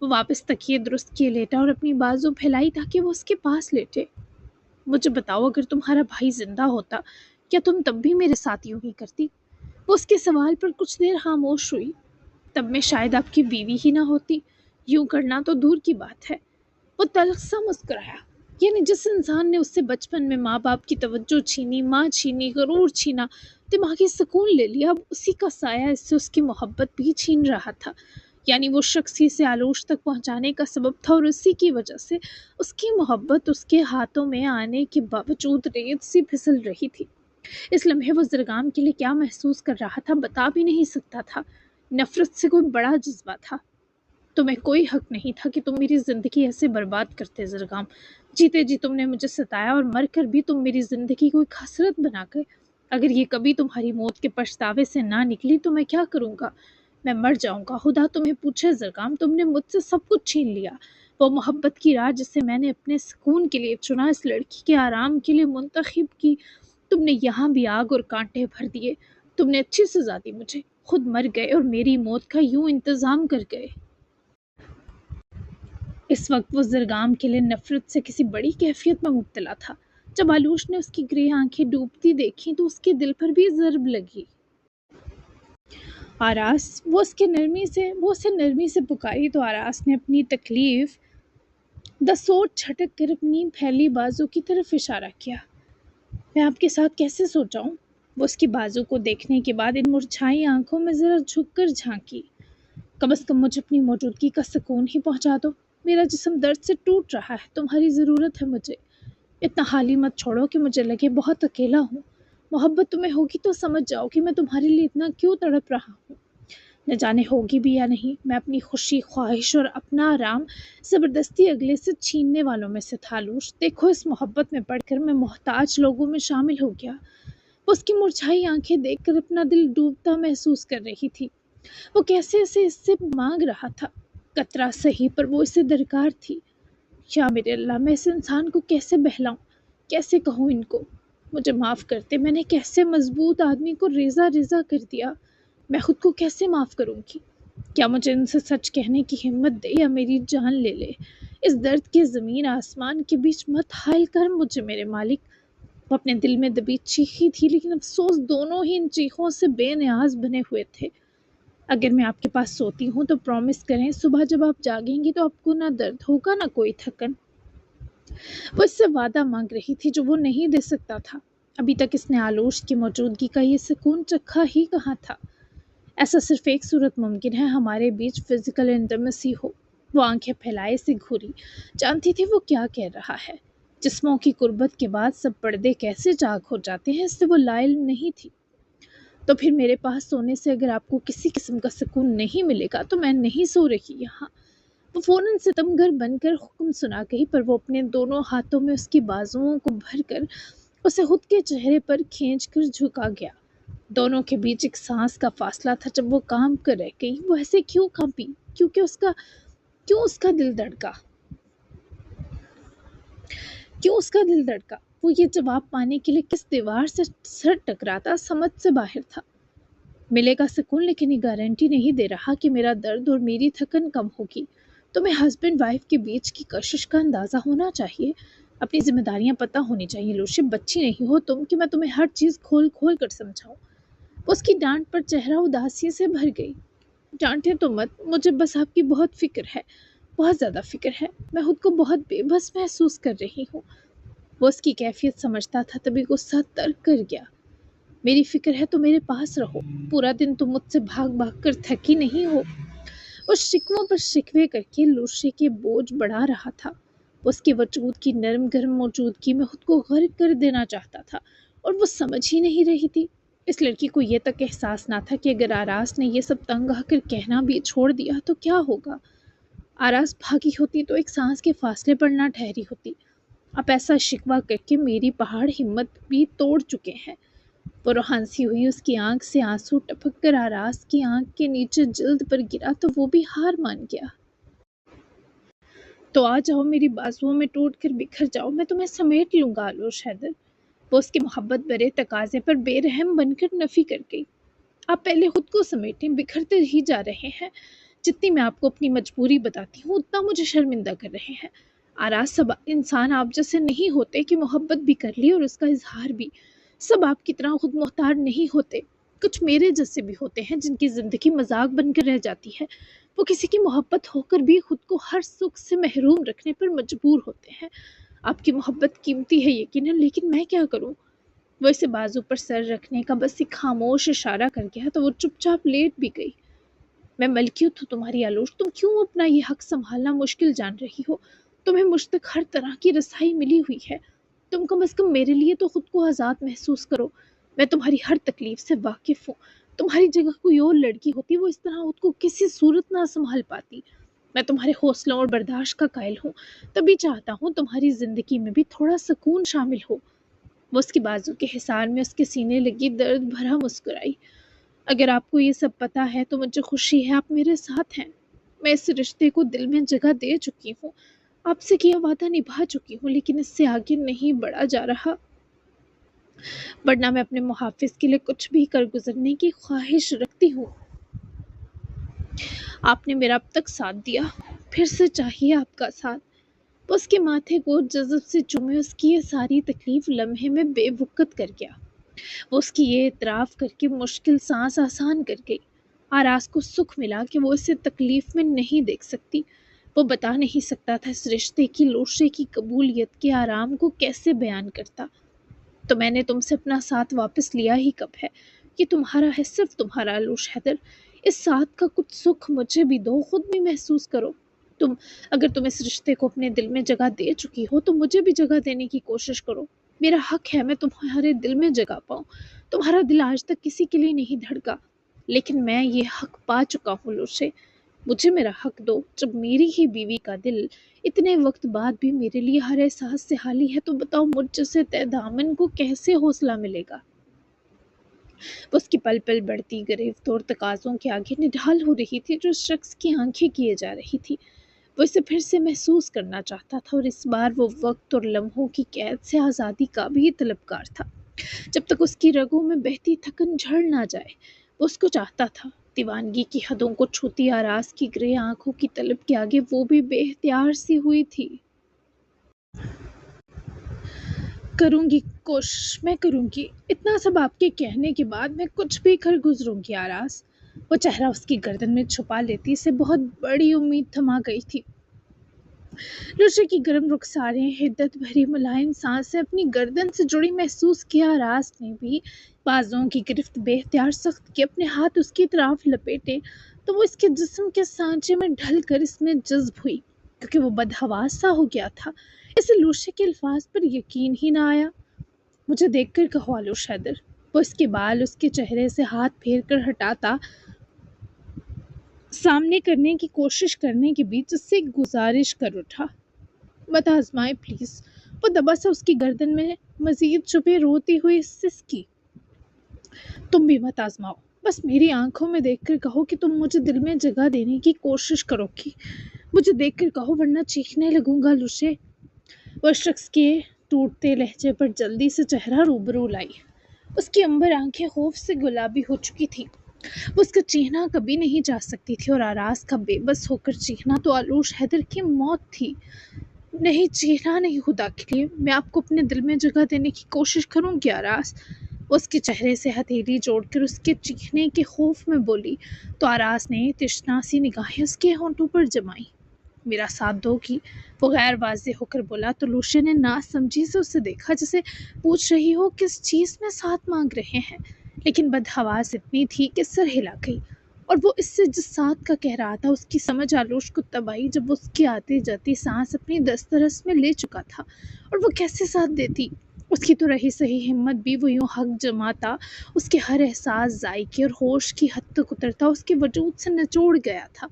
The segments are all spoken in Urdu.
وہ واپس تکیے درست کیے لیٹا اور اپنی بازو پھیلائی تاکہ وہ اس کے پاس لیٹے۔ مجھے بتاؤ، اگر تمہارا بھائی زندہ ہوتا کیا تم تب بھی میرے ساتھ یوں ہی کرتی؟ وہ اس کے سوال پر کچھ دیر خاموش ہوئی۔ تب میں شاید آپ کی بیوی ہی نہ ہوتی۔ یوں کرنا تو دور کی بات ہے۔ وہ تلخ سا مسکرایا۔ یعنی جس انسان نے اس سے بچپن میں ماں باپ کی توجہ چھینی، ماں چھینی، غرور چھینا، دماغی سکون لے لیا، اب اسی کا سایہ اس سے اس کی محبت بھی چھین رہا تھا۔ یعنی وہ شخص اسے آلوش تک پہنچانے کا سبب تھا اور اسی کی وجہ سے اس کی محبت اس کے ہاتھوں میں آنے کے باوجود ریت سی پھسل رہی تھی۔ اس لمحے وہ زرگام کے لیے کیا محسوس کر رہا تھا بتا بھی نہیں سکتا تھا۔ نفرت سے کوئی بڑا جذبہ تھا۔ تمہیں کوئی حق نہیں تھا کہ تم میری زندگی ایسے برباد کرتے زرگام۔ جیتے جی تم نے مجھے ستایا اور مر کر بھی تم میری زندگی کو ایک حسرت بنا گئے۔ اگر یہ کبھی تمہاری موت کے پچھتاوے سے نہ نکلی تو میں کیا کروں گا؟ میں مر جاؤں گا۔ خدا تمہیں پوچھے زرگام، تم نے مجھ سے سب کچھ چھین لیا۔ وہ محبت کی راہ جسے میں نے اپنے سکون کے لیے چنا، اس لڑکی کے آرام کے لیے منتخب کی، تم نے یہاں بھی آگ اور کانٹے بھر دیے۔ تم نے اچھی سزا دی مجھے، خود مر گئے اور میری موت کا یوں انتظام کر گئے۔ اس وقت وہ زرگام کے لیے نفرت سے کسی بڑی کیفیت میں مبتلا تھا۔ جب آلوش نے اس کی گرے آنکھیں ڈوبتی دیکھی تو اس کے دل پر بھی ضرب لگی۔ آراس، وہ اسے نرمی سے پکاری تو آراس نے اپنی تکلیف دسوٹ چھٹک کر اپنی پھیلی بازو کی طرف اشارہ کیا۔ میں آپ کے ساتھ کیسے سو جاؤں؟ وہ اس کی بازو کو دیکھنے کے بعد ان مرجھائی آنکھوں میں ذرا جھک کر جھانکی۔ کم از کم مجھے اپنی موجودگی کا سکون ہی پہنچا دو۔ میرا جسم درد سے ٹوٹ رہا ہے، تمہاری ضرورت ہے مجھے۔ اتنا حالی مت چھوڑو کہ مجھے لگے بہت اکیلا ہوں۔ محبت تمہیں ہوگی تو سمجھ جاؤ کہ میں تمہارے لیے اتنا کیوں تڑپ رہا ہوں۔ نہ جانے ہوگی بھی یا نہیں، میں اپنی خوشی، خواہش اور اپنا آرام زبردستی اگلے سے چھیننے والوں میں سے تھا۔ آلوش، دیکھو، اس محبت میں پڑ کر میں محتاج لوگوں میں شامل ہو گیا۔ وہ اس کی مرجھائی آنکھیں دیکھ کر اپنا دل ڈوبتا محسوس کر رہی تھی۔ وہ کیسے اس سے مانگ رہا تھا، قطرہ صحیح پر وہ اسے درکار تھی۔ یا میرے اللہ، میں اس انسان کو کیسے بہلاؤں، کیسے کہوں ان کو مجھے معاف کرتے؟ میں نے کیسے مضبوط آدمی کو ریزہ ریزہ کر دیا؟ میں خود کو کیسے معاف کروں گی؟ کیا مجھے ان سے سچ کہنے کی ہمت دے یا میری جان لے لے؟ اس درد کے زمین آسمان کے بیچ مت حائل کر مجھے میرے مالک۔ وہ اپنے دل میں دبی چیخی تھی، لیکن افسوس دونوں ہی ان چیخوں سے بے نیاز بنے ہوئے تھے۔ اگر میں آپ کے پاس سوتی ہوں تو پرومس کریں صبح جب آپ جاگیں گی تو آپ کو نہ درد ہوگا نہ کوئی تھکن۔ وہ اس سے وعدہ مانگ رہی تھی جو وہ نہیں دے سکتا تھا۔ ابھی تک اس نے آلوش کی موجودگی کا یہ سکون چکھا ہی کہاں تھا۔ ایسا صرف ایک صورت ممکن ہے، ہمارے بیچ فزیکل انٹیمیسی ہو۔ وہ آنکھیں پھیلائے سے گھوری، جانتی تھی وہ کیا کہہ رہا ہے۔ جسموں کی قربت کے بعد سب پردے کیسے چاک ہو جاتے ہیں، اس سے وہ لائل نہیں تھی۔ تو پھر میرے پاس سونے سے اگر آپ کو کسی قسم کا سکون نہیں ملے گا تو میں نہیں سو رہی یہاں۔ وہ فوراً ستمگر بن کر حکم سنا گئی، پر وہ اپنے دونوں ہاتھوں میں اس کی بازوؤں کو بھر کر اسے خود کے چہرے پر کھینچ کر جھکا گیا۔ دونوں کے بیچ ایک سانس کا فاصلہ تھا۔ جب وہ کام کر رہ گئی، وہ ایسے کیوں کانپی؟ کیوں اس کا دل دھڑکا؟ وہ یہ جواب پانے کے لیے کس دیوار سے سر ٹکراتا سمجھ سے باہر تھا۔ ملے گا سکون، لیکن یہ گارنٹی نہیں دے رہا کہ میرا درد اور میری تھکن کم ہوگی۔ تمہیں ہسبینڈ وائف کے بیچ کی کشش کا اندازہ ہونا چاہیے، اپنی ذمہ داریاں پتہ ہونی چاہیے۔ لوشپ، بچی نہیں ہو تم کہ میں تمہیں ہر چیز کھول کھول کر سمجھاؤں۔ اس کی ڈانٹ پر چہرہ اداسی سے بھر گئی۔ ڈانٹیں تو مت، مجھے بس آپ کی بہت فکر ہے، بہت زیادہ فکر ہے۔ میں خود کو بہت بے بس محسوس کر رہی ہوں۔ وہ اس کی کیفیت سمجھتا تھا، تبھی غصہ ترک کر گیا۔ میری فکر ہے تو میرے پاس رہو، پورا دن تم مجھ سے بھاگ بھاگ کر تھکی نہیں ہو۔ وہ شکووں پر شکوے کر کے لوشے کے بوجھ بڑھا رہا تھا۔ اس کے وجود کی نرم گرم موجودگی میں خود کو غرق کر دینا چاہتا تھا، اور وہ سمجھ ہی نہیں رہی تھی۔ اس لڑکی کو یہ تک احساس نہ تھا کہ اگر آراس نے یہ سب تنگ آ کر کہنا بھی چھوڑ دیا تو کیا ہوگا۔ آراس بھاگی ہوتی تو ایک سانس کے فاصلے پر نہ ٹھہری ہوتی۔ اب ایسا شکوہ کر کے میری پہاڑ ہمت بھی توڑ چکے ہیں۔ وہ روحانسی ہوئی، اس کی آنکھ سے آنسو ٹپک کر آراس کی آنکھ کے نیچے جلد پر گرا تو وہ بھی ہار مان گیا۔ تو آ جاؤ، میری بازوؤں میں ٹوٹ کر بکھر جاؤ، میں تمہیں سمیٹ لوں گا آلوش حیدر۔ وہ اس کے محبت برے تقاضے پر بے رحم بن کر نفی کر گئی۔ آپ پہلے خود کو سمیٹیں، بکھرتے ہی جا رہے ہیں۔ جتنی میں آپ کو اپنی مجبوری بتاتی ہوں اتنا مجھے شرمندہ کر رہے ہیں۔ آراز، سب انسان آپ جیسے نہیں ہوتے کہ محبت بھی کر لی اور اس کا اظہار بھی۔ سب آپ کی طرح خود مختار نہیں ہوتے۔ کچھ میرے جیسے بھی ہوتے ہیں جن کی زندگی مذاق بن کر رہ جاتی ہے۔ وہ کسی کی محبت ہو کر بھی خود کو ہر سکھ سے محروم رکھنے پر مجبور ہوتے ہیں۔ آپ کی محبت قیمتی ہے یقیناً، لیکن میں کیا کروں؟ وہ اسے بازو پر سر رکھنے کا بس ایک خاموش اشارہ کر گیا تو وہ چپ چاپ لیٹ بھی گئی۔ میں ملکیت ہوں تمہاری آلوش، تم کیوں اپنا یہ حق سنبھالنا مشکل جان رہی ہو؟ تمہیں مجھ تک ہر طرح کی رسائی ملی ہوئی ہے، تم کم از کم میرے لیے تو خود کو آزاد محسوس کرو۔ میں تمہاری ہر تکلیف سے واقف ہوں، تمہاری جگہ کوئی اور لڑکی ہوتی وہ اس طرح خود کو کسی صورت نہ سنبھال پاتی۔ میں تمہارے حوصلوں اور برداشت کا قائل ہوں، تبھی چاہتا ہوں تمہاری زندگی میں بھی تھوڑا سکون شامل ہو۔ وہ اس کے بازو کے حصار میں اس کے سینے لگی درد بھرا مسکرائی۔ اگر آپ کو یہ سب پتا ہے تو مجھے خوشی ہے، آپ میرے ساتھ ہیں۔ میں اس رشتے کو دل میں جگہ دے چکی ہوں، آپ سے کیا وعدہ نبھا چکی ہوں، لیکن اس سے آگے نہیں بڑھا جا رہا، ورنہ میں اپنے محافظ کے لیے کچھ بھی کر گزرنے کی خواہش رکھتی ہوں۔ آپ نے میرا اب تک ساتھ دیا، پھر سے چاہیے آپ کا ساتھ۔ وہ اس کے ماتھے کو جذب سے چومے اس کی یہ ساری تکلیف لمحے میں بے وقت کر گیا۔ وہ اس کی یہ اعتراف کر کے مشکل سانس آسان کر گئی۔ آراز کو سکھ ملا کہ وہ اسے تکلیف میں نہیں دیکھ سکتی۔ وہ بتا نہیں سکتا تھا اس رشتے کی لوشے کی قبولیت کے آرام کو کیسے بیان کرتا۔ تو میں نے تم سے اپنا ساتھ واپس لیا ہی کب ہے؟ یہ تمہارا ہے، صرف تمہارا آلوش حیدر۔ اس ساتھ کا کچھ سکھ مجھے بھی دو، خود بھی محسوس کرو۔ اگر تم اس رشتے کو اپنے دل میں جگہ دے چکی ہو تو مجھے بھی جگہ دینے کی کوشش کرو۔ میرا حق ہے میں تمہارے دل میں جگہ پاؤں۔ تمہارا دل آج تک کسی کے لیے نہیں دھڑکا، لیکن میں یہ حق پا چکا ہوں لوشے۔ مجھے میرا حق دو۔ جب میری ہی بیوی کا دل اتنے وقت بعد بھی میرے لیے ہر احساس سے خالی ہے تو بتاؤ مجھ جیسے تہ دامن کو کیسے حوصلہ ملے گا؟ وہ اس کی پل پل بڑھتی گرفت اور تقاضوں کے آگے نڈھال ہو رہی تھی جو اس شخص کی آنکھیں کیے جا رہی تھی۔ وہ اسے پھر سے محسوس کرنا چاہتا تھا اور اس بار وہ وقت اور لمحوں کی قید سے آزادی کا بھی طلبگار تھا۔ جب تک اس کی رگوں میں بہتی تھکن جھڑ نہ جائے وہ اس کو چاہتا تھا۔ دیوانگی کی حدوں کو چھوتی آراز کی گرے آنکھوں کی طلب کے آگے وہ بھی بے اختیار سی ہوئی تھی۔ کروں گی کوشش، میں کروں گی، اتنا سب آپ کے کہنے کے بعد میں کچھ بھی کر گزروں گی آراز۔ وہ چہرہ اس کی گردن میں چھپا لیتی اسے بہت بڑی امید تھما گئی تھی۔ لوشے کی گرم رخساریں، حدت بھری ملائم سانسیں اپنی گردن سے جڑی محسوس کیا۔ آراز نے بھی بازوں کی گرفت بے اختیار سخت کی، اپنے ہاتھ اس کی طرف لپیٹے تو وہ اس کے جسم کے سانچے میں ڈھل کر اس میں جذب ہوئی، کیونکہ وہ بدحواس سا ہو گیا تھا۔ اسے لوشے کے الفاظ پر یقین ہی نہ آیا۔ مجھے دیکھ کر کہو آلوش حیدر۔ وہ اس کے بال اس کے چہرے سے ہاتھ پھیر کر ہٹاتا سامنے کرنے کی کوشش کرنے کے بیچ اس سے ایک گزارش کر اٹھا۔ مت آزمائے پلیز۔ وہ دبا سا اس کی گردن میں مزید چھپے روتی ہوئی سسکی۔ تم بھی مت آزماؤ، بس میری آنکھوں میں دیکھ کر کہو کہ تم مجھے دل میں جگہ دینے کی کوشش کرو گی۔ مجھے دیکھ کر کہو ورنہ چیخنے لگوں گا لوشے۔ وہ اس شخص کے ٹوٹتے لہجے پر جلدی سے چہرہ روبرو لائی۔ اس کی عنبر آنکھیں خوف سے گلابی ہو چکی تھی۔ وہ اس کا چیخنا کبھی نہیں چاہ سکتی تھی اور آراز کا بے بس ہو کر چیخنا تو آلوش حیدر کی موت تھی۔ نہیں، چیخنا نہیں خدا کے لیے، میں آپ کو اپنے دل میں جگہ دینے کی کوشش کروں گی آراز۔ وہ اس کے چہرے سے ہتھیلی جوڑ کر اس کے چیخنے کے خوف میں بولی تو آراز نے تشنا سی نگاہیں اس کے ہونٹوں پر جمائیں۔ میرا ساتھ دو گی؟ وہ غیر واضح ہو کر بولا تو لوشے نے نا سمجھی سے اسے دیکھا جیسے پوچھ رہی ہو کس چیز میں ساتھ مانگ رہے ہیں، لیکن بدحواس اتنی تھی کہ سر ہلا گئی۔ اور وہ اس سے جس ساتھ کا کہہ رہا تھا اس کی سمجھ آلوش کو تب آئی جب وہ اس کی آتی جاتی سانس اپنی دسترس میں لے چکا تھا، اور وہ کیسے ساتھ دیتی؟ اس کی تو رہی صحیح ہمت بھی وہ یوں حق جماتا، اس کے ہر احساس ذائقے اور ہوش کی حد تک اترتا، اس کے وجود سے نچوڑ گیا تھا۔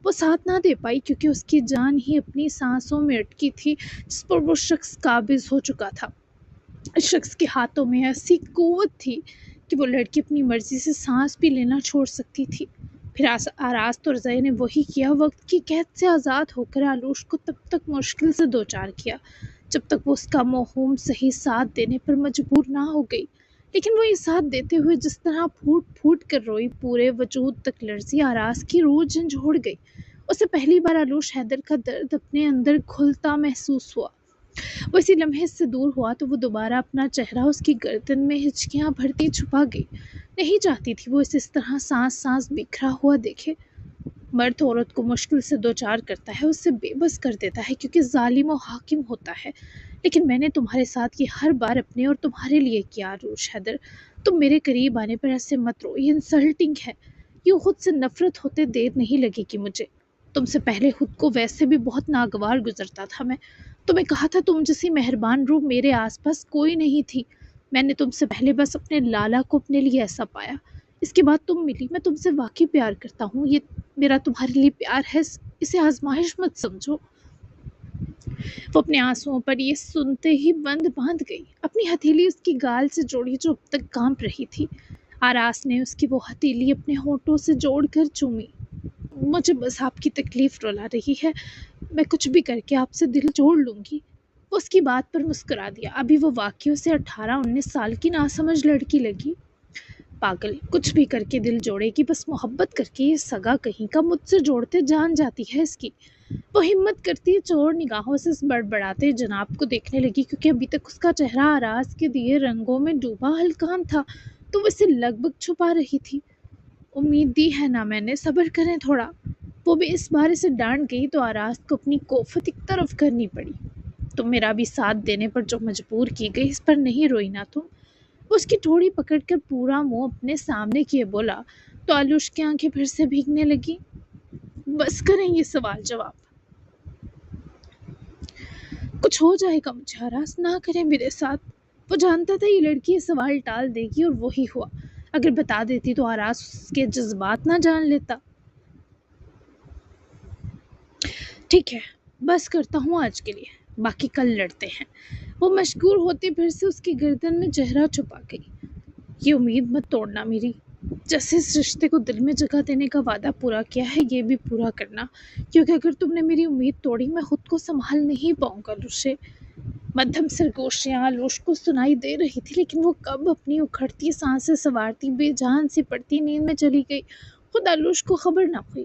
وہ ساتھ نہ دے پائی کیونکہ اس کی جان ہی اپنی سانسوں میں اٹکی تھی جس پر وہ شخص قابض ہو چکا تھا۔ اس شخص کے ہاتھوں میں ایسی قوت تھی کہ وہ لڑکی اپنی مرضی سے سانس بھی لینا چھوڑ سکتی تھی۔ پھر آراز تو رضاء نے وہی کیا، وقت کی قید سے آزاد ہو کر آلوش کو تب تک مشکل سے دوچار کیا جب تک وہ اس کا موہوم صحیح ساتھ دینے پر مجبور نہ ہو گئی، لیکن وہ یہ ساتھ دیتے ہوئے جس طرح پھوٹ پھوٹ کر روئی، پورے وجود تک لرزی، آراز کی روح جھنجھوڑ گئی۔ اسے پہلی بار آلوش حیدر کا درد اپنے اندر گھلتا محسوس ہوا۔ وہ اسی لمحے سے دور ہوا تو وہ دوبارہ اپنا چہرہ اس کی گردن میں ہچکیاں بھرتی چھپا گئی۔ نہیں چاہتی تھی وہ اسے اس طرح سانس سانس بکھرا ہوا دیکھے۔ مرد عورت کو مشکل سے دوچار کرتا ہے، اس سے بے بس کر دیتا ہے کیونکہ ظالم و حاکم ہوتا ہے۔ لیکن میں نے تمہارے ساتھ یہ ہر بار اپنے اور تمہارے لیے کیا آلوش حیدر۔ تم میرے قریب آنے پر ایسے مت رو، یہ انسلٹنگ ہے۔ یوں خود سے نفرت ہوتے دیر نہیں لگے گی مجھے۔ تم سے پہلے خود کو ویسے بھی بہت ناگوار گزرتا تھا میں۔ تمہیں کہا تھا تم جیسی مہربان روح میرے آس پاس کوئی نہیں تھی۔ میں نے تم سے پہلے بس اپنے لالا کو اپنے لیے ایسا پایا۔ اس کے بعد تم ملی، میں تم سے واقعی پیار کرتا ہوں۔ یہ میرا تمہارے لیے پیار ہے، اسے آزمائش مت سمجھو۔ وہ اپنے آنسوؤں پر یہ سنتے ہی بند باندھ گئی، اپنی ہتھیلی اس کی گال سے جوڑی جو اب تک کانپ رہی تھی۔ آراس نے اس کی وہ ہتھیلی اپنے ہونٹوں سے جوڑ کر چومی۔ مجھے بس آپ کی تکلیف رلا رہی ہے، میں کچھ بھی کر کے آپ سے دل جوڑ لوں گی۔ وہ اس کی بات پر مسکرا دیا۔ ابھی وہ واقعی سے 18-19 سال کی ناسمجھ لڑکی لگی۔ پاگل، کچھ بھی کر کے دل جوڑے گی، بس محبت کر کے یہ سگا کہیں کا مجھ سے جوڑتے جان جاتی ہے اس کی۔ وہ ہمت کرتی چور نگاہوں سے اس بڑبڑاتے جناب کو دیکھنے لگی کیونکہ ابھی تک اس کا چہرہ آراز کے دیے رنگوں میں ڈوبا ہلکان تھا تو وہ اسے لگ بھگ چھپا رہی تھی۔ امید دی ہے نا میں نے، صبر کریں تھوڑا۔ وہ بھی اس بار اسے ڈانٹ گئی تو آراز کو اپنی کوفت ایک طرف کرنی پڑی۔ تم میرا بھی ساتھ دینے پر جو مجبور کی گئی، اس پر نہیں روئی نا تم؟ وہ اس کی ٹھوڑی پکڑ کر پورا منہ اپنے سامنے کیے بولا تو آلوش کی آنکھیں پھر سے بھیگنے لگی۔ بس کریں یہ سوال جواب، کچھ ہو جائے گا مجھے آراز، نہ کریں میرے ساتھ۔ وہ جانتا تھا یہ لڑکی یہ سوال ٹال دے گی اور وہی ہوا۔ اگر بتا دیتی تو آراز اس کے جذبات نہ جان لیتا۔ ٹھیک ہے، بس کرتا ہوں آج کے لیے، باقی کل لڑتے ہیں۔ وہ مشغول ہوتی پھر سے اس کی گردن میں چہرہ چھپا گئی۔ یہ امید مت توڑنا میری، جیسے اس رشتے کو دل میں جگہ دینے کا وعدہ پورا کیا ہے یہ بھی پورا کرنا، کیونکہ اگر تم نے میری امید توڑی میں خود کو سنبھال نہیں پاؤں گا لوشے۔ مدھم سرگوشیاں آلوش کو سنائی دے رہی تھی لیکن وہ کب اپنی اکھڑتی سانسیں سنوارتی بے جان سی پڑتی نیند میں چلی گئی، خود آلوش کو خبر نہ ہوئی۔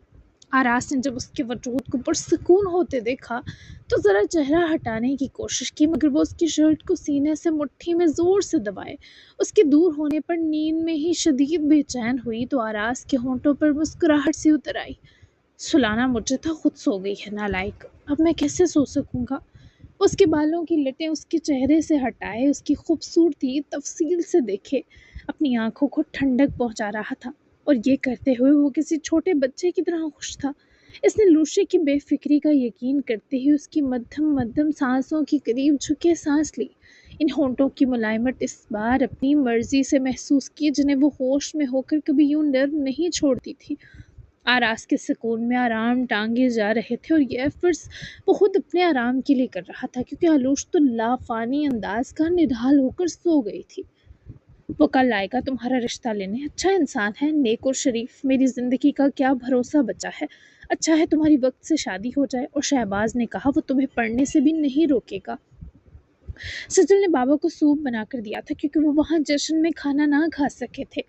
آراس نے جب اس کے وجود کو پرسکون ہوتے دیکھا تو ذرا چہرہ ہٹانے کی کوشش کی، مگر وہ اس کی شرٹ کو سینے سے مٹھی میں زور سے دبائے۔ اس کے دور ہونے پر نیند میں ہی شدید بے چین ہوئی تو آراس کے ہونٹوں پر مسکراہٹ سی اتر آئی۔ سلانا مجھے تھا، خود سو گئی ہے نالائق، اب میں کیسے سو سکوں گا؟ اس کے بالوں کی لٹیں اس کے چہرے سے ہٹائے، اس کی خوبصورتی تفصیل سے دیکھے، اپنی آنکھوں کو ٹھنڈک پہنچا رہا تھا، اور یہ کرتے ہوئے وہ کسی چھوٹے بچے کی طرح خوش تھا۔ اس نے لوشے کی بے فکری کا یقین کرتے ہی اس کی مدھم مدھم سانسوں کی قریب جھکے سانس لی، ان ہونٹوں کی ملائمت اس بار اپنی مرضی سے محسوس کی جنہیں وہ ہوش میں ہو کر کبھی یوں نرم نہیں چھوڑتی تھی۔ آراس کے سکون میں آرام ٹانگے جا رہے تھے اور یہ فرض وہ خود اپنے آرام کے لیے کر رہا تھا کیونکہ آلوش تو لافانی انداز کا نڈھال ہو کر سو گئی تھی۔ وہ کل آئے گا تمہارا رشتہ لینے، اچھا انسان ہے، نیک اور شریف، میری زندگی کا کیا بھروسہ بچا ہے۔ اچھا ہے تمہاری وقت سے شادی ہو جائے، اور شہباز نے کہا وہ تمہیں پڑھنے سے بھی نہیں روکے گا۔ سجل نے بابا کو سوپ بنا کر دیا تھا کیونکہ وہ وہاں جشن میں کھانا نہ کھا سکے تھے۔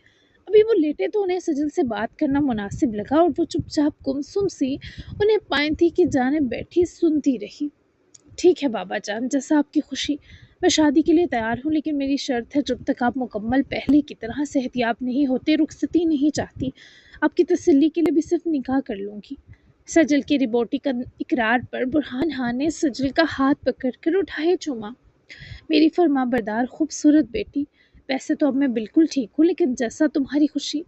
ابھی وہ لیٹے تو انہیں سجل سے بات کرنا مناسب لگا اور وہ چپ چاپ گمسم سی انہیں پائنتھی کی جانب بیٹھی سنتی رہی۔ ٹھیک ہے بابا جان، جیسا آپ کی خوشی، میں شادی کے لیے تیار ہوں، لیکن میری شرط ہے جب تک آپ مکمل پہلے کی طرح صحت یاب نہیں ہوتے رخصتی نہیں چاہتی۔ آپ کی تسلی کے لیے بھی صرف نکاح کر لوں گی۔ سجل کے ربوٹی کا اقرار پر برہان خان نے سجل کا ہاتھ پکڑ کر اٹھائے چوما۔ میری فرما بردار خوبصورت بیٹی، ویسے تو اب میں بالکل ٹھیک ہوں، لیکن جیسا تمہاری خوشی،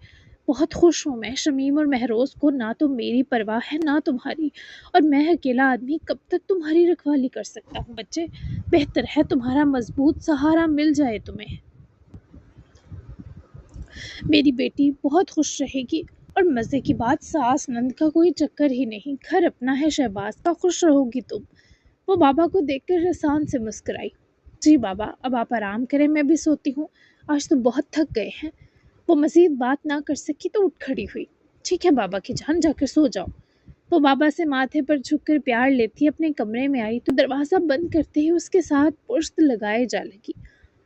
بہت خوش ہوں میں۔ شمیم اور مہروز کو نہ تو میری پرواہ ہے نہ تمہاری، اور میں اکیلا آدمی کب تک تمہاری رکھوالی کر سکتا ہوں بچے؟ بہتر ہے تمہارا مضبوط سہارا مل جائے تمہیں۔ میری بیٹی بہت خوش رہے گی، اور مزے کی بات ساس نند کا کوئی چکر ہی نہیں، گھر اپنا ہے شہباز کا، خوش رہو گی تم۔ وہ بابا کو دیکھ کر رسان سے مسکرائی۔ جی بابا، اب آپ آرام کریں، میں بھی سوتی ہوں، آج تو بہت تھک گئے ہیں۔ وہ مزید بات نہ کر سکی تو اٹھ کھڑی ہوئی۔ ٹھیک ہے بابا کی جان، جا کر سو جاؤ۔ وہ بابا سے ماتھے پر جھک کر پیار لیتی اپنے کمرے میں آئی تو دروازہ بند کرتے ہی اس کے ساتھ پشت لگائے جا لگی۔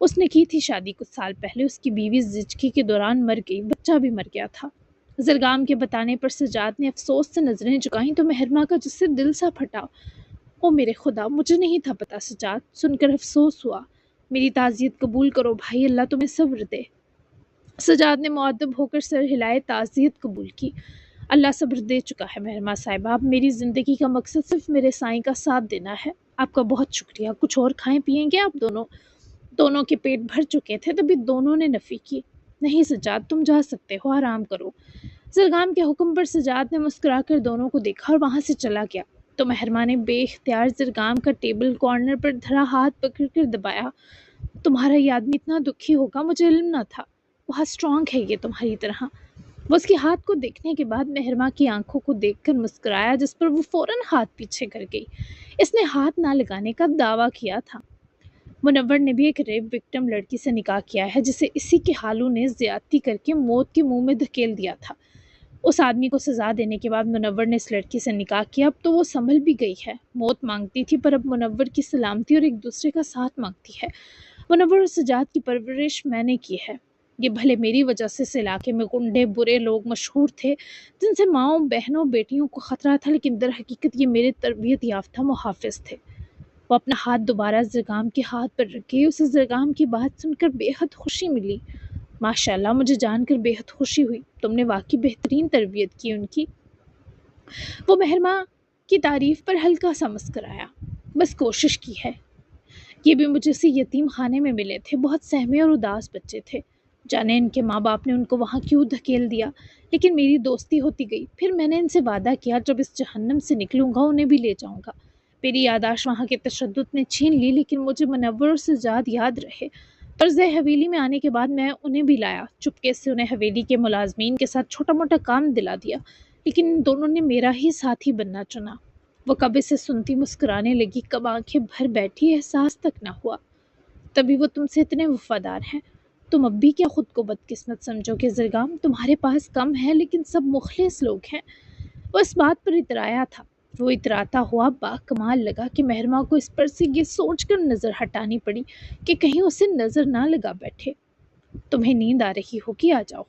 اس نے کی تھی شادی کچھ سال پہلے، اس کی بیوی زچگی کے دوران مر گئی، بچہ بھی مر گیا تھا۔ زرگام کے بتانے پر سجاد نے افسوس سے نظریں جھکائیں تو مہرما کا جس سے دل سا پھٹا۔ او میرے خدا، مجھے نہیں تھا پتا سجاد، سن کر افسوس ہوا۔ میری تعزیت قبول کرو بھائی، اللہ تمہیں صبر دے۔ سجاد نے مؤدب ہو کر سر ہلائے، تعزیت قبول کی۔ اللہ صبر دے چکا ہے مہرما صاحبہ، اب میری زندگی کا مقصد صرف میرے سائیں کا ساتھ دینا ہے۔ آپ کا بہت شکریہ، کچھ اور کھائیں پیئیں گے آپ دونوں؟ دونوں کے پیٹ بھر چکے تھے، تبھی دونوں نے نفی کی۔ نہیں سجاد، تم جا سکتے ہو، آرام کرو۔ زرگام کے حکم پر سجاد نے مسکرا کر دونوں کو دیکھا اور وہاں سے چلا گیا تو مہرما نے بے اختیار زرگام کا ٹیبل کارنر پر دھرا ہاتھ پکڑ کر دبایا۔ تمہارا یہ آدمی اتنا دکھی ہوگا، مجھے علم نہ تھا، بہت اسٹرانگ ہے یہ تمہاری طرح۔ وہ اس کے ہاتھ کو دیکھنے کے بعد مہرما کی آنکھوں کو دیکھ کر مسکرایا، جس پر وہ فوراً ہاتھ پیچھے کر گئی۔ اس نے ہاتھ نہ لگانے کا دعویٰ کیا تھا۔ منور نے بھی ایک ریپ وکٹم لڑکی سے نکاح کیا ہے جسے اسی کے حالوں نے زیادتی کر کے موت کے منہ میں دھکیل دیا تھا۔ اس آدمی کو سزا دینے کے بعد منور نے اس لڑکی سے نکاح کیا، اب تو وہ سنبھل بھی گئی ہے، موت مانگتی تھی پر اب منور کی سلامتی اور ایک دوسرے کا ساتھ مانگتی ہے۔ منور اور سجاد کی پرورش میں نے کی ہے، یہ بھلے میری وجہ سے اس علاقے میں گنڈے برے لوگ مشہور تھے جن سے ماؤں بہنوں بیٹیوں کو خطرہ تھا، لیکن در حقیقت یہ میرے تربیت یافتہ محافظ تھے۔ وہ اپنا ہاتھ دوبارہ زرگام کے ہاتھ پر رکھی، اسے زرگام کی بات سن کر بے حد خوشی ملی۔ ماشاءاللہ، مجھے جان کر بے حد خوشی ہوئی، تم نے واقعی بہترین تربیت کی ان کی۔ وہ مہرما کی تعریف پر ہلکا سا مسکرایا۔ بس کوشش کی ہے، یہ بھی مجھے سے یتیم خانے میں ملے تھے، بہت سہمے اور اداس بچے تھے، جانے ان کے ماں باپ نے ان کو وہاں کیوں دھکیل دیا، لیکن میری دوستی ہوتی گئی۔ پھر میں نے ان سے وعدہ کیا جب اس جہنم سے نکلوں گا انہیں بھی لے جاؤں گا۔ میری یاداشت وہاں کے تشدد نے چھین لی، لیکن مجھے منور اور سجاد یاد رہے۔ طرز حویلی میں آنے کے بعد میں انہیں بھی لایا، چپکے سے انہیں حویلی کے ملازمین کے ساتھ چھوٹا موٹا کام دلا دیا، لیکن ان دونوں نے میرا ہی ساتھی بننا چنا۔ وہ کب اسے سنتی مسکرانے لگی، کب آنکھیں بھر بیٹھی، احساس تک نہ ہوا۔ تبھی وہ تم سے اتنے وفادار ہیں، تم اب بھی کیا خود کو بدقسمت سمجھو گے زرگام؟ تمہارے پاس کم ہے لیکن سب مخلص لوگ ہیں۔ وہ اس بات پر اترایا تھا، وہ اتراتا ہوا باکمال لگا کہ مہرما کو اس پر سے یہ سوچ کر نظر ہٹانی پڑی کہ کہیں اسے نظر نہ لگا بیٹھے۔ تمہیں نیند آ رہی ہوگی، آ جاؤ۔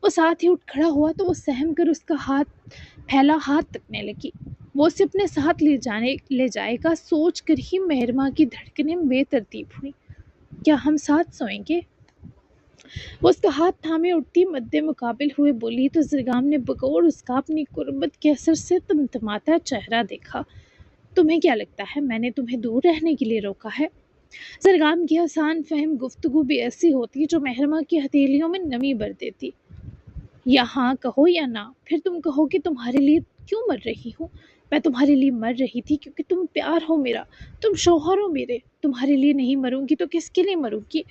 وہ ساتھ ہی اٹھ کھڑا ہوا تو وہ سہم کر اس کا پھیلا ہاتھ تکنے لگی۔ وہ اسے اپنے ساتھ لے جائے گا سوچ کر ہی مہرما کی دھڑکنیں بے ترتیب ہوئی۔ کیا ہم ساتھ سوئیں گے؟ وہ اس کا ہاتھ تھامے اٹھتی مد مقابل ہوئے بولی تو زرگام نے بغور اس کا اپنی قربت کے اثر سے تمتماتا چہرہ دیکھا۔ تمہیں کیا لگتا ہے میں نے تمہیں دور رہنے کے لیے روکا ہے؟ زرگام کی آسان فہم گفتگو بھی ایسی ہوتی جو مہرما کی ہتھیلیوں میں نمی بھر دیتی۔ یا ہاں کہو یا نہ، پھر تم کہو کہ تمہارے لیے کیوں مر رہی ہوں؟ میں تمہارے لیے مر رہی تھی کیونکہ تم پیار ہو میرا، تم شوہر ہو میرے۔ تمہارے لیے نہیں مروں گی تو کس کے لیے مروں گی؟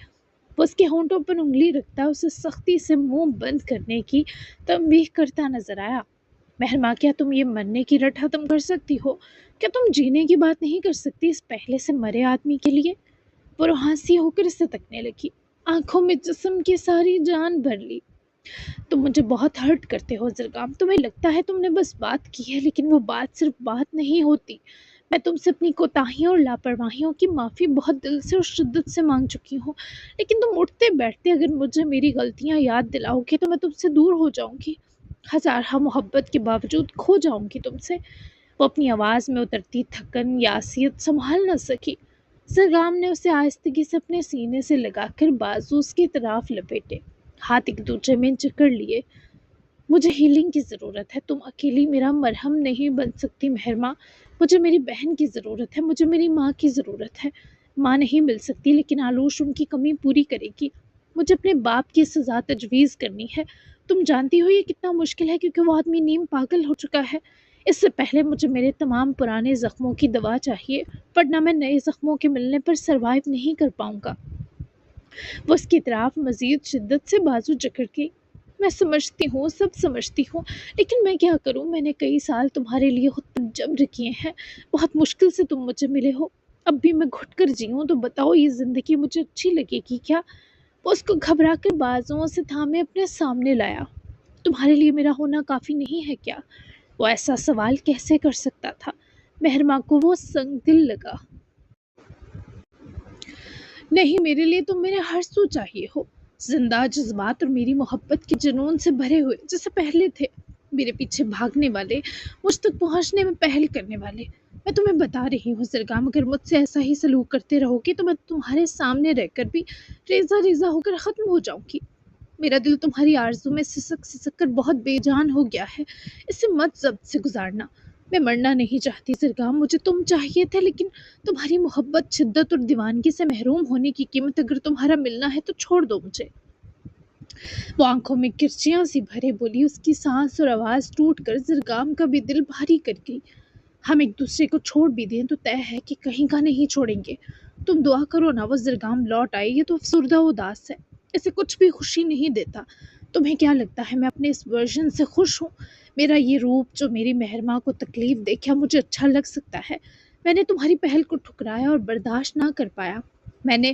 وہ اس کے ہونٹوں پر انگلی رکھتا اسے سختی سے منہ بند کرنے کی تنبیہ کرتا نظر آیا۔ مہرما، کیا تم یہ مرنے کی رٹ ختم کر سکتی ہو؟ کیا تم جینے کی بات نہیں کر سکتی اس پہلے سے مرے آدمی کے لیے؟ وہ روحانسی ہو کر اسے تکنے لگی، آنکھوں میں جسم کی ساری جان بھر لی۔ تم مجھے بہت ہرٹ کرتے ہو زرگام، تمہیں لگتا ہے تم نے بس بات کی ہے، لیکن وہ بات صرف بات نہیں ہوتی۔ میں تم سے اپنی کوتاہیوں اور لاپرواہیوں کی معافی بہت دل سے اور شدت سے مانگ چکی ہوں، لیکن تم اٹھتے بیٹھتے اگر مجھے میری غلطیاں یاد دلاؤ گے تو میں تم سے دور ہو جاؤں گی، ہزارہ محبت کے باوجود کھو جاؤں گی تم سے۔ وہ اپنی آواز میں اترتی تھکن یا عصیت سنبھال نہ سکی۔ زرگام نے اسے آہستگی سے اپنے سینے سے لگا کر بازو اس کی طرف لپیٹے، ہاتھ ایک دوسرے میں جکڑ لیے۔ مجھے ہیلنگ کی ضرورت ہے، تم اکیلی میرا مرہم نہیں بن سکتی مہرما۔ مجھے میری بہن کی ضرورت ہے، مجھے میری ماں کی ضرورت ہے۔ ماں نہیں مل سکتی لیکن آلوش ان کی کمی پوری کرے گی۔ مجھے اپنے باپ کی سزا تجویز کرنی ہے۔ تم جانتی ہو یہ کتنا مشکل ہے کیونکہ وہ آدمی نیم پاگل ہو چکا ہے۔ اس سے پہلے مجھے میرے تمام پرانے زخموں کی دوا چاہیے، ورنہ میں نئے زخموں کے ملنے پر سروائیو نہیں کر پاؤں گا۔ وہ اس کی طرف مزید شدت سے بازو جکڑ گئی۔ میں سمجھتی ہوں، سب سمجھتی ہوں، لیکن میں کیا کروں؟ میں نے کئی سال تمہارے لیے خود پر جبر کیے ہیں، بہت مشکل سے تم مجھے ملے ہو، اب بھی میں گھٹ کر جیوں تو بتاؤ یہ زندگی مجھے اچھی لگے گی کیا؟ وہ اس کو گھبرا کر بازوؤں سے تھامے اپنے سامنے لایا۔ تمہارے لیے میرا ہونا کافی نہیں ہے کیا؟ وہ ایسا سوال کیسے کر سکتا تھا؟ مہرما کو وہ سنگ دل لگا۔ نہیں، میرے لیے تم میرے ہر سو چاہیے ہو، زندہ جذبات اور میری محبت کے جنون سے بھرے ہوئے جیسے پہلے تھے، میرے پیچھے بھاگنے والے، مجھ تک پہنچنے میں پہل کرنے والے۔ میں تمہیں بتا رہی ہوں زرگام، اگر مجھ سے ایسا ہی سلوک کرتے رہو گے تو میں تمہارے سامنے رہ کر بھی ریزہ ریزہ ہو کر ختم ہو جاؤں گی۔ میرا دل تمہاری آرزو میں سسک سسک کر بہت بے جان ہو گیا ہے، اسے مت ضبط سے گزارنا۔ میں مرنا نہیں چاہتی زرگام، مجھے تم چاہیے تھے، لیکن تمہاری محبت، شدت اور دیوانگی سے محروم ہونے کی قیمت اگر تمہارا ملنا ہے تو چھوڑ دو مجھے۔ وہ آنکھوں میں کرچیاں سی بھرے بولی، اس کی سانس اور آواز ٹوٹ کر زرگام کا بھی دل بھاری کر گئی۔ ہم ایک دوسرے کو چھوڑ بھی دیں تو طے ہے کہ کہیں کا نہیں چھوڑیں گے۔ تم دعا کرو نا وہ زرگام لوٹ آئے، یہ تو افسردہ اداس ہے، اسے کچھ بھی خوشی نہیں دیتا۔ تمہیں کیا لگتا ہے میں اپنے اس ورژن سے خوش ہوں؟ میرا یہ روپ جو میری مہرماں کو تکلیف دے، کیا مجھے اچھا لگ سکتا ہے؟ میں نے تمہاری پہل کو ٹھکرایا اور برداشت نہ کر پایا۔ میں نے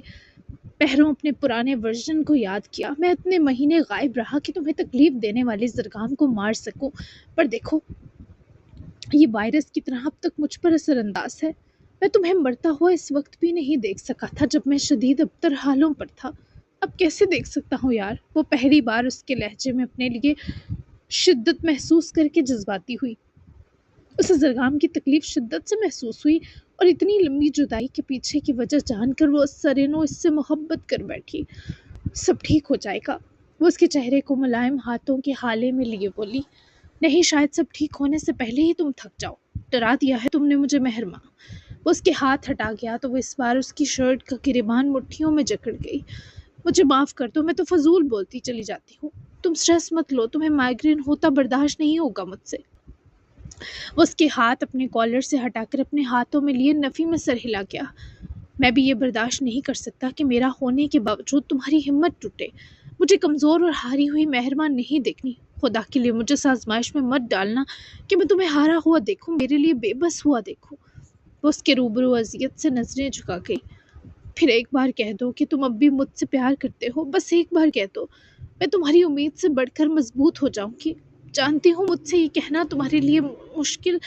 پہروں اپنے پرانے ورژن کو یاد کیا۔ میں اتنے مہینے غائب رہا کہ تمہیں تکلیف دینے والے زرگام کو مار سکوں، پر دیکھو یہ وائرس کی طرح اب تک مجھ پر اثر انداز ہے۔ میں تمہیں مرتا ہوا اس وقت بھی نہیں دیکھ سکا تھا جب میں شدید ابتر حالوں پر تھا، اب کیسے دیکھ سکتا ہوں یار؟ وہ پہلی بار اس کے لہجے میں اپنے لیے شدت محسوس کر کے جذباتی ہوئی۔ اسے زرگام کی تکلیف شدت سے محسوس ہوئی، اور اتنی لمبی جدائی کے پیچھے کی وجہ جان کر وہ سرینو اس سے محبت کر بیٹھی۔ سب ٹھیک ہو جائے گا، وہ اس کے چہرے کو ملائم ہاتھوں کے ہالے میں لیے بولی۔ نہیں، شاید سب ٹھیک ہونے سے پہلے ہی تم تھک جاؤ، ڈرا دیا ہے تم نے مجھے مہرماں۔ وہ اس کے ہاتھ ہٹا گیا تو وہ اس بار اس کی شرٹ کا گریبان مٹھیوں میں جکڑ گئی۔ مجھے معاف کر دو، میں تو فضول بولتی چلی جاتی ہوں، تم سٹریس مت لو، تمہیں مائیگرین ہوتا برداشت نہیں ہوگا مجھ سے۔ وہ اس کے ہاتھ اپنے کالر سے ہٹا کر اپنے ہاتھوں میں لیے نفی میں سر ہلا گیا۔ میں بھی یہ برداشت نہیں کر سکتا کہ میرا ہونے کے باوجود تمہاری ہمت ٹوٹے۔ مجھے کمزور اور ہاری ہوئی مہرباں نہیں دیکھنی، خدا کے لیے مجھے اس آزمائش میں مت ڈالنا کہ میں تمہیں ہارا ہوا دیکھوں، میرے لیے بے بس ہوا دیکھوں۔ وہ اس کے روبرو اذیت سے نظریں جھکا گئی۔ پھر ایک بار کہہ دو کہ تم اب بھی مجھ سے پیار کرتے ہو، بس ایک بار کہہ دو، میں تمہاری امید سے بڑھ کر مضبوط ہو جاؤں گی۔ جانتی ہوں مجھ سے یہ کہنا تمہارے لیے مشکل۔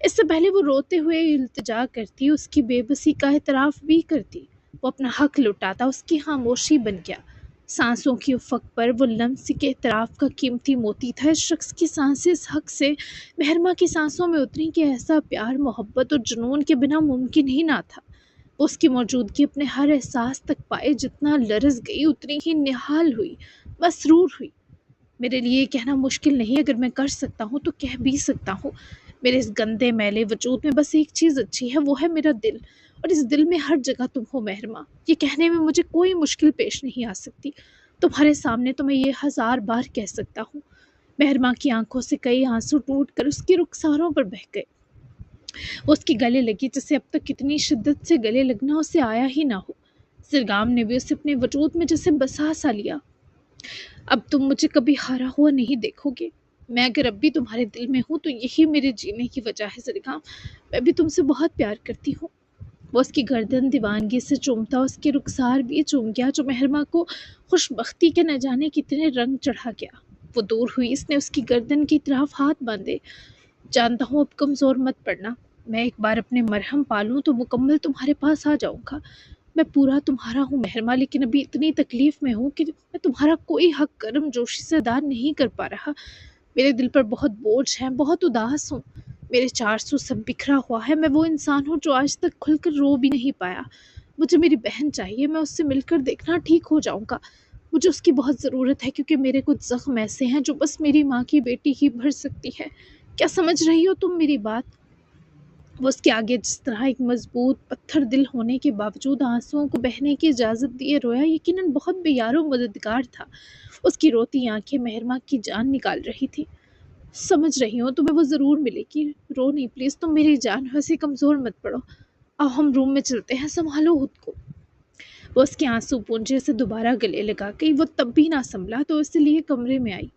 اس سے پہلے وہ روتے ہوئے التجا کرتی، اس کی بے بسی کا اعتراف بھی کرتی، وہ اپنا حق لٹاتا، اس کی خاموشی بن گیا۔ سانسوں کی افق پر وہ لمس کے اعتراف کا قیمتی موتی تھا۔ اس شخص کی سانسیں اس حق سے مہرماں کی سانسوں میں اتری کہ ایسا پیار، محبت اور جنون کے بنا ممکن ہی نہ تھا۔ وہ اس کی موجودگی اپنے ہر احساس تک پائے، جتنا لرز گئی اتنی ہی نہال ہوئی، مسرور ہوئی۔ میرے لیے یہ کہنا مشکل نہیں، اگر میں کر سکتا ہوں تو کہہ بھی سکتا ہوں۔ میرے اس گندے میلے وجود میں بس ایک چیز اچھی ہے، وہ ہے میرا دل، اور اس دل میں ہر جگہ تم ہو مہرماں۔ یہ کہنے میں مجھے کوئی مشکل پیش نہیں آ سکتی، تمہارے سامنے تو میں یہ 1000 بار کہہ سکتا ہوں۔ مہرماں کی آنکھوں سے کئی آنسو ٹوٹ کر اس کی رخساروں پر بہہ گئے۔ وہ اس کی گلے لگی جسے اب تک کتنی شدت سے گلے لگنا اسے آیا ہی نہ ہو۔ زرگام نے بھی اسے اپنے وجود میں جیسے بسا سا لیا۔ اب تم مجھے کبھی ہارا ہوا نہیں دیکھو گے، میں اگر اب بھی تمہارے دل میں ہوں تو یہی میرے جینے کی وجہ ہے زرگام، میں بھی تم سے بہت پیار کرتی ہوں۔ وہ اس کی گردن دیوانگی سے چومتا اس کے رخسار بھی چوم گیا، جو مہرماں کو خوش بختی کے نہ جانے کتنے رنگ چڑھا گیا۔ وہ دور ہوئی، اس نے اس کی گردن کی طرف ہاتھ باندھے۔ جانتا ہوں اب کمزور مت پڑنا، میں ایک بار اپنے مرہم پالوں تو مکمل تمہارے پاس آ جاؤں گا۔ میں پورا تمہارا ہوں مہرماں، لیکن ابھی اتنی تکلیف میں ہوں کہ میں تمہارا کوئی حق گرم جوشی سے ادا نہیں کر پا رہا۔ میرے دل پر بہت بوجھ ہے، بہت اداس ہوں، میرے 400 سب بکھرا ہوا ہے۔ میں وہ انسان ہوں جو آج تک کھل کر رو بھی نہیں پایا۔ مجھے میری بہن چاہیے، میں اس سے مل کر دیکھنا ٹھیک ہو جاؤں گا۔ مجھے اس کی بہت ضرورت ہے، کیونکہ میرے کچھ زخم ایسے ہیں جو بس میری ماں کی بیٹی ہی بھر سکتی ہے۔ کیا سمجھ رہی ہو تم میری بات؟ وہ اس کے آگے جس طرح ایک مضبوط پتھر دل ہونے کے باوجود آنسوؤں کو بہنے کی اجازت دیے رویا، یقیناً بہت بے یار و مددگار تھا۔ اس کی روتی آنکھیں مہرماں کی جان نکال رہی تھی۔ سمجھ رہی ہوں، تمہیں وہ ضرور ملے گی، رو نہیں پلیز، تم میری جان ہو، ایسے کمزور مت پڑو۔ آؤ ہم روم میں چلتے ہیں، سنبھالو خود کو۔ وہ اس کے آنسو پونجے سے دوبارہ گلے لگا گئی۔ وہ تب بھی نہ سنبھلا تو اس لیے کمرے میں آئی،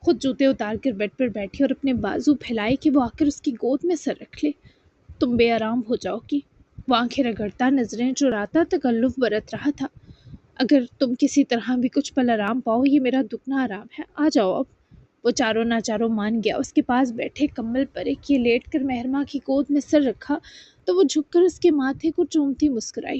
خود جوتے اتار کر بیڈ پر بیٹھی اور اپنے بازو پھیلائے کہ وہ آ کر اس کی گود میں سر رکھ لے۔ تم بے آرام ہو جاؤ گی، وہ آنکھیں رگڑتا، نظریں چراتا تکلف برت رہا تھا۔ اگر تم کسی طرح بھی کچھ پل آرام پاؤ، یہ میرا دگنا آرام ہے، آ جاؤ اب۔ وہ چاروں ناچاروں مان گیا، اس کے پاس بیٹھے کمبل پر ایک یہ لیٹ کر مہرماں کی گود میں سر رکھا تو وہ جھک کر اس کے ماتھے کو چومتی مسکرائی۔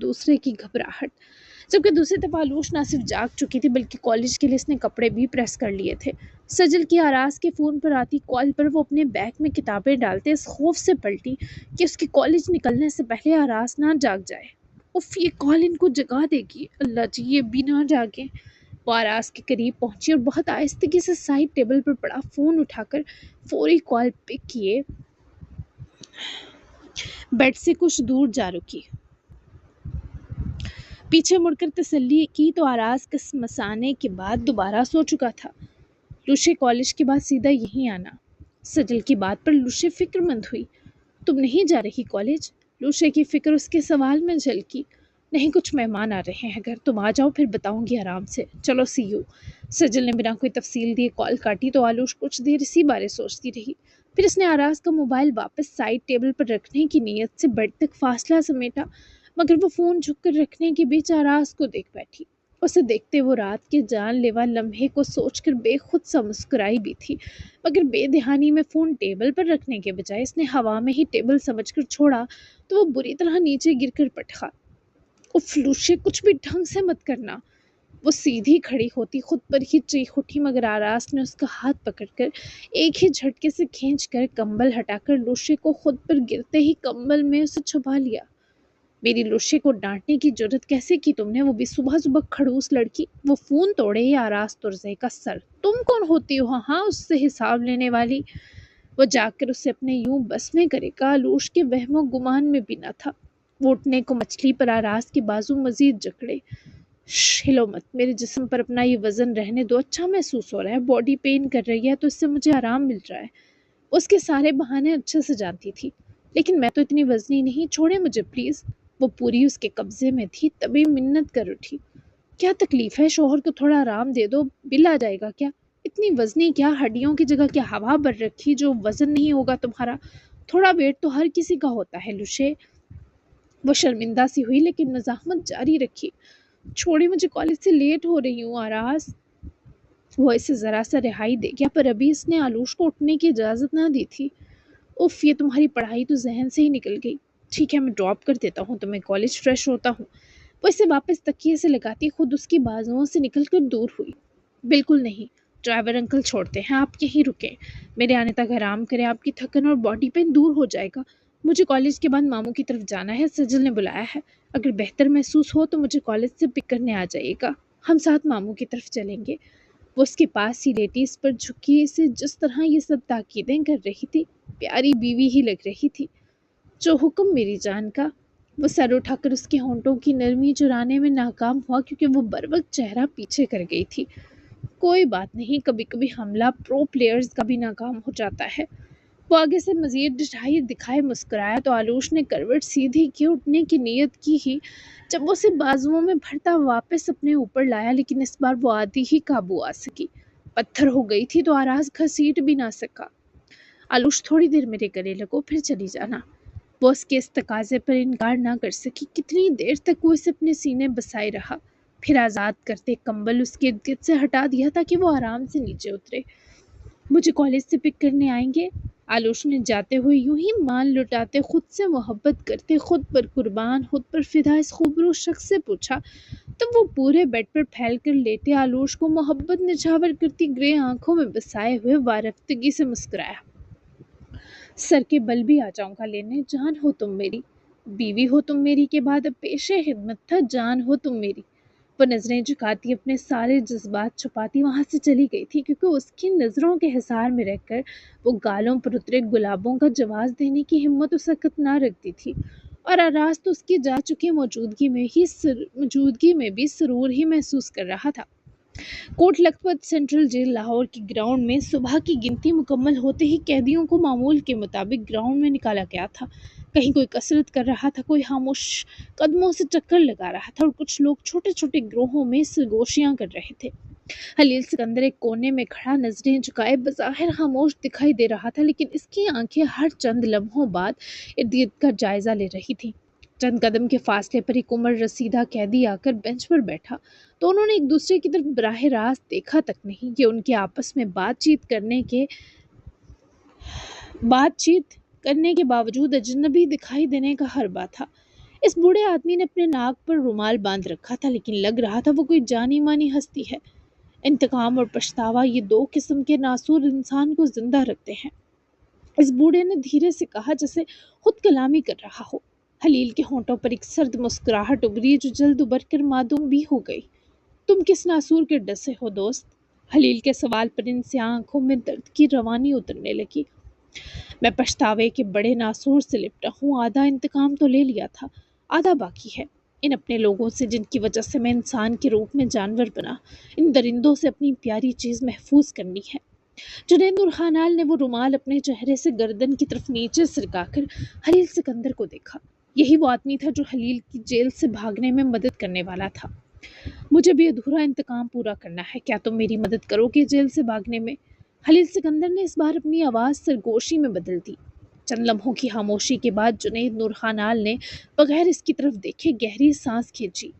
دوسرے کی گھبراہٹ، جبکہ دوسری طرف آلوش نہ صرف جاگ چکی تھی بلکہ کالج کے لیے اس نے کپڑے بھی پریس کر لیے تھے۔ سجل کی آراز کے فون پر آتی کال پر وہ اپنے بیگ میں کتابیں ڈالتے اس خوف سے پلٹی کہ اس کے کالج نکلنے سے پہلے آراز نہ جاگ جائے۔ اف، یہ کال ان کو جگا دے گی، اللہ جی یہ بھی نہ جاگیں۔ وہ آراز کے قریب پہنچی اور بہت آہستگی سے سائڈ ٹیبل پر پڑا فون اٹھا کر فوری کال پک کیے بیڈ سے کچھ دور جا رکی۔ پیچھے مڑ کر تسلی کی تو آراز کسمسانے کے بعد دوبارہ سو چکا تھا۔ لوشے کالج کے بعد سیدھا یہیں آنا۔ سجل کی بات پر لوشے فکر مند ہوئی۔ تم نہیں جا رہی کالج؟ لوشے کی فکر اس کے سوال میں جھلکی۔ نہیں، کچھ مہمان آ رہے ہیں، اگر تم آ جاؤ پھر بتاؤں گی آرام سے، چلو سی یو۔ سجل نے بنا کوئی تفصیل دیے کال کاٹی تو آلوش کچھ دیر اسی بارے سوچتی رہی۔ پھر اس نے آراز کا موبائل واپس سائڈ ٹیبل پر رکھنے کی نیت سے بیڈ تک فاصلہ سمیٹا، مگر وہ فون جھک کر رکھنے کے بیچ آراز کو دیکھ بیٹھی۔ اسے دیکھتے وہ رات کے جان لیوا لمحے کو سوچ کر بے خود سا مسکرائی بھی تھی، مگر بے دہانی میں فون ٹیبل پر رکھنے کے بجائے اس نے ہوا میں ہی ٹیبل سمجھ کر چھوڑا تو وہ بری طرح نیچے گر کر پٹخا۔ اف لوشے، کچھ بھی ڈھنگ سے مت کرنا۔ وہ سیدھی کھڑی ہوتی خود پر ہی چیخ اٹھی، مگر آراز نے اس کا ہاتھ پکڑ کر ایک ہی جھٹکے سے کھینچ کر کمبل ہٹا کر لوشے کو خود پر گرتے ہی کمبل میں اسے چھپا لیا۔ میری لوشے کو ڈانٹنے کی جرت کیسے کی تم نے، وہ بھی صبح صبح کھڑوس لڑکی؟ وہ فون توڑے یا آراز ترزے کا سر؟ تم کون ہوتی ہو ہاں اس سے حساب لینے والی؟ وہ جا کر اسے اپنے یوں بس میں کرے گا آلوش کے وہم و گمان میں بھی نہ تھا۔ وہ اٹھنے کو مچھلی پر آراز کے بازو مزید جکڑے۔ ہلو مت، میرے جسم پر اپنا یہ وزن رہنے دو، اچھا محسوس ہو رہا ہے، باڈی پین کر رہی ہے تو اس سے مجھے آرام مل رہا ہے۔ اس کے سارے بہانے اچھے سے جانتی تھی، لیکن میں تو اتنی وزنی نہیں، چھوڑے مجھے پلیز۔ وہ پوری اس کے قبضے میں تھی تبھی منت کر اٹھی۔ کیا تکلیف ہے، شوہر کو تھوڑا آرام دے دو، بل آ جائے گا کیا؟ اتنی وزنی کیا، ہڈیوں کی جگہ کیا ہوا بھر رکھی جو وزن نہیں ہوگا تمہارا؟ تھوڑا ویٹ تو ہر کسی کا ہوتا ہے لوشے۔ وہ شرمندہ سی ہوئی لیکن مزاحمت جاری رکھی۔ چھوڑے مجھے، کالج سے لیٹ ہو رہی ہوں آراز۔ وہ اسے ذرا سا رہائی دے گیا پر ابھی اس نے آلوش کو اٹھنے کی اجازت نہ دی تھی۔ اف، یہ تمہاری پڑھائی تو ذہن سے ہی نکل گئی۔ ٹھیک ہے، میں ڈراپ کر دیتا ہوں تمہیں کالج، فریش ہوتا ہوں۔ وہ اسے واپس تکیے سے لگاتی خود اس کی بازوؤں سے نکل کر دور ہوئی۔ بالکل نہیں، ڈرائیور انکل چھوڑتے ہیں، آپ یہیں رکیں، میرے آنے تک آرام کریں، آپ کی تھکن اور باڈی پین دور ہو جائے گا۔ مجھے کالج کے بعد ماموں کی طرف جانا ہے، سجل نے بلایا ہے، اگر بہتر محسوس ہو تو مجھے کالج سے پک کرنے آ جائیے گا، ہم ساتھ ماموں کی طرف چلیں گے۔ وہ اس کے پاس ہی لیٹی اس پر جھکی سے جس طرح یہ سب تاکیدیں کر رہی تھی پیاری بیوی ہی لگ رہی تھی۔ جو حکم میری جان کا۔ وہ سر اٹھا کر اس کے ہونٹوں کی نرمی چرانے میں ناکام ہوا کیونکہ وہ بر وقت چہرہ پیچھے کر گئی تھی۔ کوئی بات نہیں، کبھی کبھی حملہ پرو پلیئرز کا بھی ناکام ہو جاتا ہے۔ وہ آگے سے مزید ڈٹھائی دکھائے مسکرایا تو آلوش نے کروٹ سیدھی کی اٹھنے کی نیت کی ہی جب وہ اسے بازوؤں میں بھرتا واپس اپنے اوپر لایا، لیکن اس بار وہ آدھی ہی قابو آ سکی۔ پتھر ہو گئی تھی تو آراز گھسیٹ بھی نہ سکا۔ آلوش، تھوڑی دیر میرے گلے لگو پھر چلی جانا۔ وہ اس کے اس تقاضے پر انکار نہ کر سکی۔ کتنی دیر تک وہ اسے اپنے سینے بسائے رہا، پھر آزاد کرتے کمبل اس کے ارد گرد سے ہٹا دیا تاکہ وہ آرام سے نیچے اترے۔ مجھے کالج سے پک کرنے آئیں گے؟ آلوش نے جاتے ہوئے یوں ہی مان لٹاتے، خود سے محبت کرتے، خود پر قربان، خود پر فدا اس خوبرو شخص سے پوچھا۔ تب وہ پورے بیڈ پر پھیل کر لیٹے آلوش کو محبت نچھاور کرتی گرے آنکھوں میں بسائے ہوئے وارفتگی سے مسکرایا۔ سر کے بل بھی آ جاؤں گا لینے، جان ہو تم میری، بیوی ہو تم میری کے بعد اب پیش خدمت تھا، جان ہو تم میری۔ وہ نظریں جھکاتی اپنے سارے جذبات چھپاتی وہاں سے چلی گئی تھی کیونکہ اس کی نظروں کے حصار میں رہ کر وہ گالوں پر اترے گلابوں کا جواز دینے کی ہمت و سکت نہ رکھتی تھی، اور آراز تو اس کی جا چکی موجودگی میں بھی سرور ہی محسوس کر رہا تھا۔ کوٹ لکھپت سینٹرل جیل لاہور کی گراؤنڈ میں صبح کی گنتی مکمل ہوتے ہی قیدیوں کو معمول کے مطابق گراؤنڈ میں نکالا گیا تھا۔ کہیں کوئی کسرت کر رہا تھا، کوئی خاموش قدموں سے چکر لگا رہا تھا اور کچھ لوگ چھوٹے چھوٹے گروہوں میں سرگوشیاں کر رہے تھے۔ خلیل سکندر ایک کونے میں کھڑا نظریں جھکائے بظاہر خاموش دکھائی دے رہا تھا، لیکن اس کی آنکھیں ہر چند لمحوں بعد ارد گرد کا جائزہ لے رہی تھیں۔ چند قدم کے فاصلے پر ایک عمر رسیدہ قیدی آ کر بینچ پر بیٹھا تو انہوں نے ایک دوسرے کی طرف براہ راست دیکھا تک نہیں۔ یہ ان کے آپس میں بات چیت کرنے کے باوجود اجنبی دکھائی دینے کا حربہ تھا۔ اس بوڑھے آدمی نے اپنے ناک پر رومال باندھ رکھا تھا، لیکن لگ رہا تھا وہ کوئی جانی مانی ہستی ہے۔ انتقام اور پچھتاوا، یہ دو قسم کے ناسور انسان کو زندہ رکھتے ہیں۔ اس بوڑھے نے دھیرے سے کہا جیسے خود کلامی کر رہا ہو۔ خلیل کے ہونٹوں پر ایک سرد مسکراہٹ ابھری جو جلد ابھر کر معدوم بھی ہو گئی۔ تم کس ناسور کے ڈسے ہو دوست؟ خلیل کے سوال پر ان سے آنکھوں میں درد کی روانی اترنے لگی۔ میں پچھتاوے کے بڑے ناسور سے لپٹا ہوں، آدھا انتقام تو لے لیا تھا، آدھا باقی ہے۔ ان اپنے لوگوں سے جن کی وجہ سے میں انسان کے روپ میں جانور بنا، ان درندوں سے اپنی پیاری چیز محفوظ کرنی ہے۔ جنید نور خانال نے وہ رومال اپنے چہرے سے گردن کی طرف نیچے سرکا کر خلیل سکندر کو دیکھا۔ یہی وہ آدمی تھا جو خلیل کی جیل سے بھاگنے میں مدد کرنے والا تھا۔ مجھے بھی ادھورا انتقام پورا کرنا ہے، کیا تم میری مدد کرو گے جیل سے بھاگنے میں؟ خلیل سکندر نے اس بار اپنی آواز سرگوشی میں بدل دی۔ چند لمحوں کی خاموشی کے بعد جنید نور خانال نے بغیر اس کی طرف دیکھے گہری سانس کھینچی۔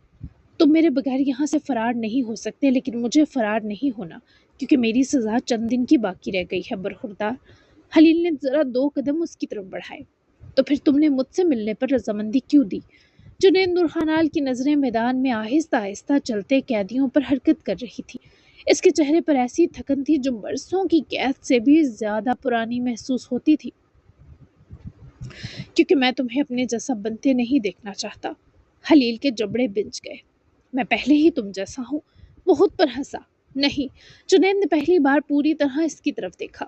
تم میرے بغیر یہاں سے فرار نہیں ہو سکتے، لیکن مجھے فرار نہیں ہونا، کیونکہ میری سزا چند دن کی باقی رہ گئی ہے برخوردار۔ خلیل نے ذرا 2 قدم اس کی طرف بڑھائے۔ تو پھر تم نے مجھ سے ملنے پر رضامندی کیوں دی؟ جنید نور خانال کی نظریں میدان میں آہستہ آہستہ چلتے قیدیوں پر حرکت کر رہی تھی۔ اس کے چہرے پر ایسی تھکن تھی جو برسوں کی قید سے بھی زیادہ پرانی محسوس ہوتی تھی۔ کیونکہ میں تمہیں اپنے جیسا بنتے نہیں دیکھنا چاہتا۔ خلیل کے جبڑے بنچ گئے۔ میں پہلے ہی تم جیسا ہوں۔ وہ خود پر ہنسا۔ نہیں، جنید نے پہلی بار پوری طرح اس کی طرف دیکھا۔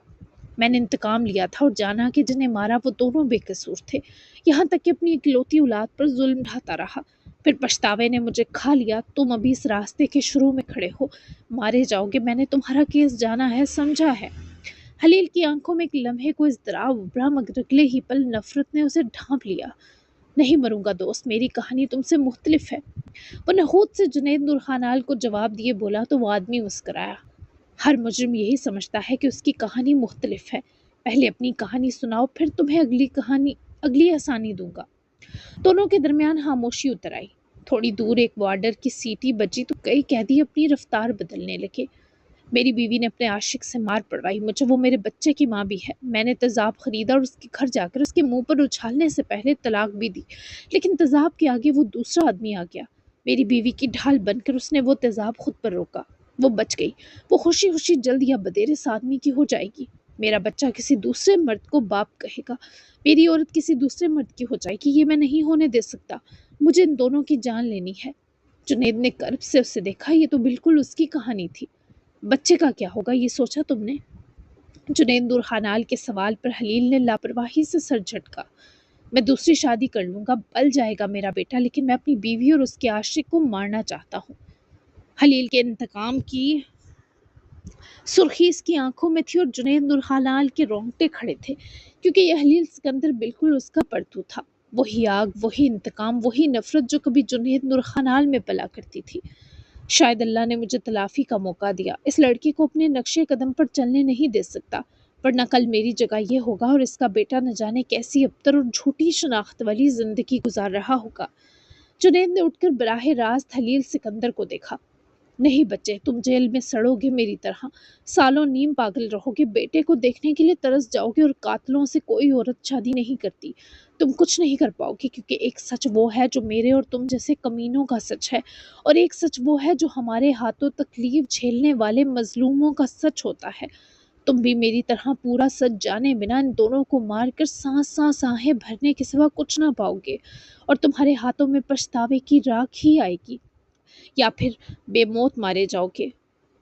میں نے انتقام لیا تھا اور جانا کہ جنہیں مارا وہ دونوں بے قصور تھے، یہاں تک کہ اپنی اکلوتی اولاد پر ظلم ڈھاتا رہا۔ پھر پچھتاوے نے مجھے کھا لیا۔ تم ابھی اس راستے کے شروع میں کھڑے ہو، مارے جاؤ گے۔ میں نے تمہارا کیس جانا ہے، سمجھا ہے۔ خلیل کی آنکھوں میں ایک لمحے کو اضطراب ابھرا، مگر اگلے ہی پل نفرت نے اسے ڈھانپ لیا۔ نہیں مروں گا دوست، میری کہانی تم سے مختلف ہے۔ وہ نحوست سے جنید نور خانال کو جواب دیے بولا تو وہ آدمی مسکرایا۔ ہر مجرم یہی سمجھتا ہے کہ اس کی کہانی مختلف ہے۔ پہلے اپنی کہانی سناؤ، پھر تمہیں اگلی آسانی دوں گا۔ دونوں کے درمیان خاموشی اتر آئی۔ تھوڑی دور ایک وارڈر کی سیٹی بجی تو کئی قیدی اپنی رفتار بدلنے لگے۔ میری بیوی نے اپنے عاشق سے مار پڑوائی مجھے، وہ میرے بچے کی ماں بھی ہے۔ میں نے تیزاب خریدا اور اس کے گھر جا کر اس کے منہ پر اچھالنے سے پہلے طلاق بھی دی، لیکن تیزاب کے آگے وہ دوسرا آدمی آ گیا۔ میری بیوی کی ڈھال بن کر اس نے وہ تیزاب خود پر روکا۔ وہ بچ گئی۔ وہ خوشی خوشی جلد یا بدیر اس آدمی کی ہو جائے گی۔ میرا بچہ کسی دوسرے مرد کو باپ کہے گا، میری عورت کسی دوسرے مرد کی ہو جائے گی۔ یہ میں نہیں ہونے دے سکتا۔ مجھے ان دونوں کی جان لینی ہے۔ جنید نے کرب سے اسے دیکھا۔ یہ تو بالکل اس کی کہانی تھی۔ بچے کا کیا ہوگا یہ سوچا تم نے؟ جنید نور خانال کے سوال پر خلیل نے لاپرواہی سے سر جھٹکا۔ میں دوسری شادی کر لوں گا، پل جائے گا میرا بیٹا، لیکن میں اپنی بیوی اور اس کے عاشق کو مارنا چاہتا ہوں۔ خلیل کے انتقام کی سرخی اس کی آنکھوں میں تھی اور جنید نور خانال کے رونگٹے کھڑے تھے، کیونکہ یہ خلیل سکندر بالکل اس کا پرتو تھا۔ وہی آگ، وہی انتقام، وہی نفرت جو کبھی جنید نور خانال میں پلا کرتی تھی۔ شاید اللہ نے مجھے تلافی کا موقع دیا۔ اس لڑکی کو اپنے نقشے قدم پر چلنے نہیں دے سکتا، ورنہ کل میری جگہ یہ ہوگا اور اس کا بیٹا نہ جانے کیسی ابتر اور جھوٹی شناخت والی زندگی گزار رہا ہوگا۔ جنید نے اٹھ کر براہ راست خلیل سکندر کو دیکھا۔ نہیں بچے، تم جیل میں سڑو گے میری طرح، سالوں نیم پاگل رہو گے، بیٹے کو دیکھنے کے لیے ترس جاؤ گے، اور قاتلوں سے کوئی عورت شادی نہیں کرتی۔ تم کچھ نہیں کر پاؤ گے، کیونکہ ایک سچ وہ ہے جو میرے اور تم جیسے کمینوں کا سچ ہے، اور ایک سچ وہ ہے جو ہمارے ہاتھوں تکلیف جھیلنے والے مظلوموں کا سچ ہوتا ہے۔ تم بھی میری طرح پورا سچ جانے بنا ان دونوں کو مار کر سانس سانس آہیں بھرنے کے سوا کچھ نہ پاؤ گے، اور تمہارے ہاتھوں میں پچھتاوے کی راکھ ہی آئے گی، یا پھر بے موت مارے جاؤ گے۔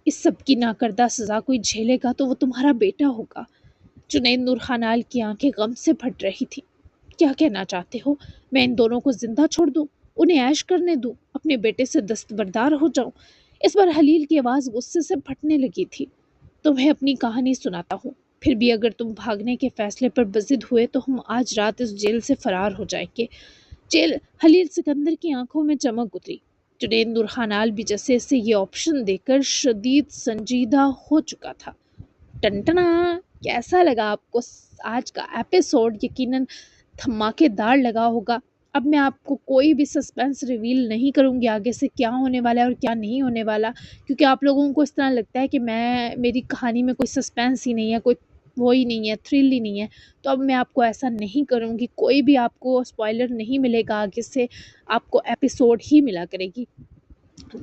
اس سب کی ناکردہ سزا کوئی جھیلے گا تو وہ تمہارا بیٹا ہوگا۔ جنید نور خانال کی آنکھیں غم سے پھٹ رہی تھی۔ کیا کہنا چاہتے ہو؟ میں ان دونوں کو زندہ چھوڑ دوں، انہیں عیش کرنے دوں، اپنے بیٹے سے دستبردار ہو جاؤں؟ اس بار خلیل کی آواز غصے سے پھٹنے لگی تھی۔ تمہیں اپنی کہانی سناتا ہوں، پھر بھی اگر تم بھاگنے کے فیصلے پر بضد ہوئے تو ہم آج رات اس جیل سے فرار ہو جائیں گے۔ جیل؟ خلیل سکندر کی آنکھوں میں چمک اتری۔ جنید نور خانال بھی جیسے اسے یہ آپشن دے کر شدید سنجیدہ ہو چکا تھا۔ ٹنٹنا، کیسا لگا آپ کو آج کا ایپیسوڈ؟ یقیناً دھماکے دار لگا ہوگا۔ اب میں آپ کو کوئی بھی سسپینس ریویل نہیں کروں گی آگے سے کیا ہونے والا ہے اور کیا نہیں ہونے والا، کیونکہ آپ لوگوں کو اس طرح لگتا ہے کہ میری کہانی میں کوئی سسپینس ہی نہیں ہے، کوئی وہ ہی نہیں ہے، تھرل ہی نہیں ہے۔ تو اب میں آپ کو ایسا نہیں کروں گی، کوئی بھی آپ کو اسپوائلر نہیں ملے گا آگے سے، آپ کو ایپیسوڈ ہی ملا کرے گی۔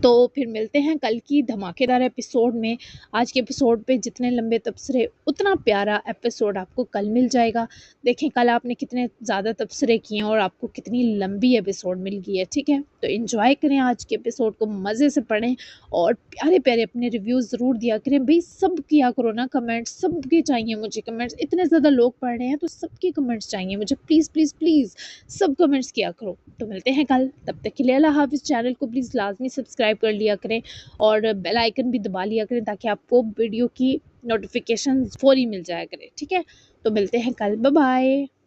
تو پھر ملتے ہیں کل کی دھماکے دار ایپیسوڈ میں۔ آج کے ایپیسوڈ پہ جتنے لمبے تبصرے اتنا پیارا ایپیسوڈ آپ کو کل مل جائے گا۔ دیکھیں کل آپ نے کتنے زیادہ تبصرے کیے ہیں اور آپ کو کتنی لمبی ایپیسوڈ مل گئی ہے، ٹھیک ہے؟ تو انجوائے کریں آج کے ایپیسوڈ کو، مزے سے پڑھیں اور پیارے پیارے اپنے ریویوز ضرور دیا کریں بھئی، سب کیا کرو نا کمنٹس، سب کے چاہیے مجھے کمنٹس، اتنے زیادہ لوگ پڑھ رہے ہیں تو سب کے کمنٹس چاہیے مجھے، please please please sub comments کیا کرو۔ تو ملتے ہیں کل، تب تک کے لیے اللہ حافظ۔ چینل کو پلیز لازمی سبسکرائب کر لیا کریں اور بیل آئیکن بھی دبا لیا کریں تاکہ آپ کو ویڈیو کی نوٹیفیکیشن فوری مل جایا کرے، ٹھیک ہے؟ تو ملتے ہیں کل، بائے بائے۔